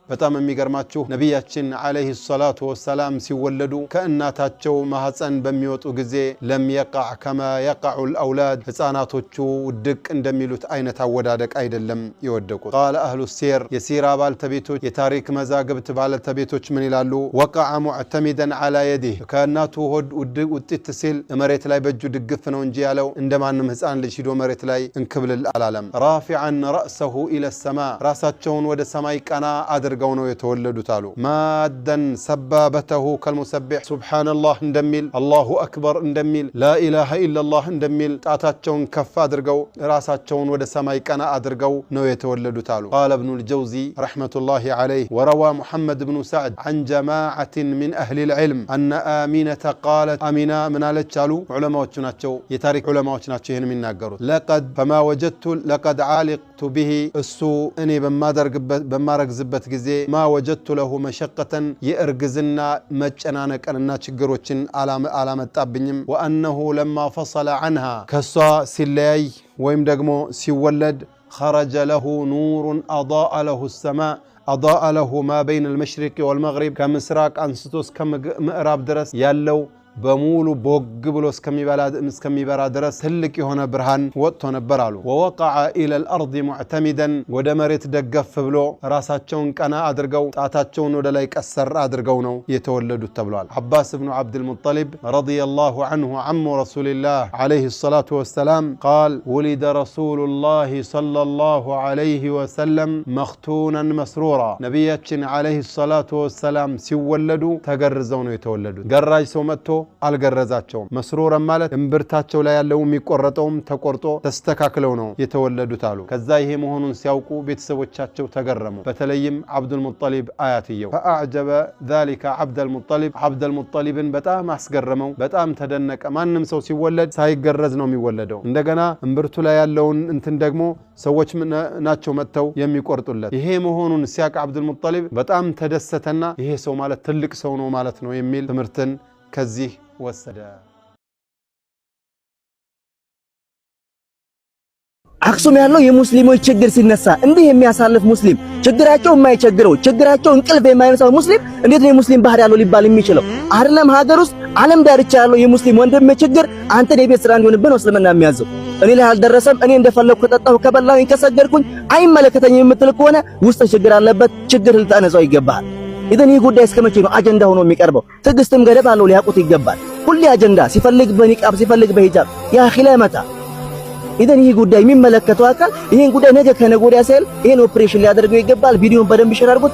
በጣም የሚገርማችሁ ነብያችን አለይሂ ሰላቱ ወሰላም ሲወለዱ ከእናታቸው ማህፀን በሚወጡ ጊዜ ለም يقع كما يقع الاولاد ህፃናቶቹ ድቅ እንደሚሉት አይነት አወዳደቅ አይደለም ይወደቁት قال اهل السير የሲራ ባልተቤቶች የታሪክ መዛግብት ባልተቤቶች ምን ይላሉ وقع معتمدا على يده ከእናቱ ሆድ ውጥት ሲል መሬት ላይ በእጁ ድግፍ ነው እንጂ ያለው እንደማንም ህፃን ልጅ ሂዶ መሬት ላይ እንክብልል አላለም رافعا راسه الى السماء ራሳቸውን ወደ ሰማይ ቀና አድርገው ነው የተወለዱት አሉ ማደን ሰባበተሁ ከልሙሰቢህ ሱብሃንአላህ እንደሚል አላሁ አክበር እንደሚል ላ ኢላሃ ኢላላህ እንደሚል ጣታቸውን ከፍ አድርገው ራሳቸውን ወደ ሰማይ ቀና አድርገው ነው የተወለዱት አሉ قال ابن الجوزي رحمة الله عليه وروى محمد بن سعد عن جماعة من أهل العلم أن آمينة قالت آمينة من አለቻሉ ዑለማዎች ናቸው የታሪክ ዑለማዎች ናቸው ይሄን የሚናገሩት لقد فما وجدت لقد عالقت به እሱ እኔ በማረግዝበት ጊዜ ما وجدت له مشقة የእርግዝና መጨናነቅና ችግሮችን አላመጣብኝም وأنه لما فصل عنها ከሷ ሲለያይ ወይም ደግሞ ሲወለድ خرج له نور أضاء له السماء أضاء له ما بين المشرق والمغرب كمسراق أنستوس كمئراب درس يالو በሙሉ ቦግ ብሎ እስከሚበራ ድረስ ትልቅ የሆነ ብርሃን ወጥቶ ነበር አሉ ووقع الى الارض معتمدا ወደ መሬት ደገፍ ብሎ ራሳቸውን ቀና አድርገው ጣታቸውን ወደ ላይ ቀሰር አድርገው ነው የተወለዱት ተብሏል አባስ ኢብኑ عبد المطلب رضي الله عنه عم رسول الله عليه الصلاه والسلام قال ولد رسول الله صلى الله عليه وسلم مختونا مسرورا ነብያችን عليه الصلاه والسلام ሲወለዱ ተገርዘው ነው የተወለዱት ገራጅ ሰው መጥቶ አልገረዛቸውም መስሩረን ማለት እንብርታቸው ላይ ያለው የሚቆረጠውም ተቆርጦ ተስተካክለው ነው የተወለዱት አሉ ከዛ ይሄ መሆኑን ሲያውቁ ቤተሰቦቻቸው ተገረሙ በተለይም አብዱል ሙጠሊብ አያትየው فاعجب ذلك عبد المطلب በጣም አስገረመው በጣም ተደነቀ ማንንም ሰው ሲወለድ ሳይገረዝ ነው የሚወለደው እንደገና እንብርቱ ላይ ያለውን እንትን ደግሞ ሰዎች ናቸው መተው የሚቆርጡለት ይሄ መሆኑን ሲያቅ አብዱል ሙጠሊብ በጣም ተደሰተና ይሄ ሰው ማለት ትልቅ ሰው ነው ማለት ነው የሚል ትምህርትን ከዚህ ወሰደ አክሱም ያለው የሙስሊሞች ችግር ሲነሳ እንዲህ የሚያሳልፍ ሙስሊም ችግራቸው የማይቸግረው ችግራቸው እንቅልፍ የማይነሳው ሙስሊም እንዴት ነው የሙስሊም ባህር ያለው ሊባል የሚችለው አይደለም ሀገር ውስጥ ዓለም ዳርቻ ያለው የሙስሊም ወንድም ችግር አንተ የቤት ስራ እንዲሆንብን ነው እስልምና የሚያዘው እኔ ላይ አልደረሰም እኔ እንደፈለኩ ተጠጣሁ ከበላሁ ከሰገድኩኝ አይመለከተኝም የምትል ከሆነ ውስጥ ችግር አለበት ችግር ልታነሳው ይገባል إذن ይህ ጉዳይ እስከመቼ ነው አጀንዳ ሆኖ የሚቀርበው ትግስትም ገደብ አለው ሊያቁት ይገባል ሁሉ አጀንዳ ሲፈልግ በኒቃብ ሲፈልግ በሂጃብ ያ ኺላመታ إذن ይህ ጉዳይ የሚመለከተው አካል ይሄን ጉዳይ ነገ ከነገ ወዲያ ሳይል ይሄን ኦፕሬሽን ሊያደርገው ይገባል ቪዲዮን በደንብ ሼር አድርጉት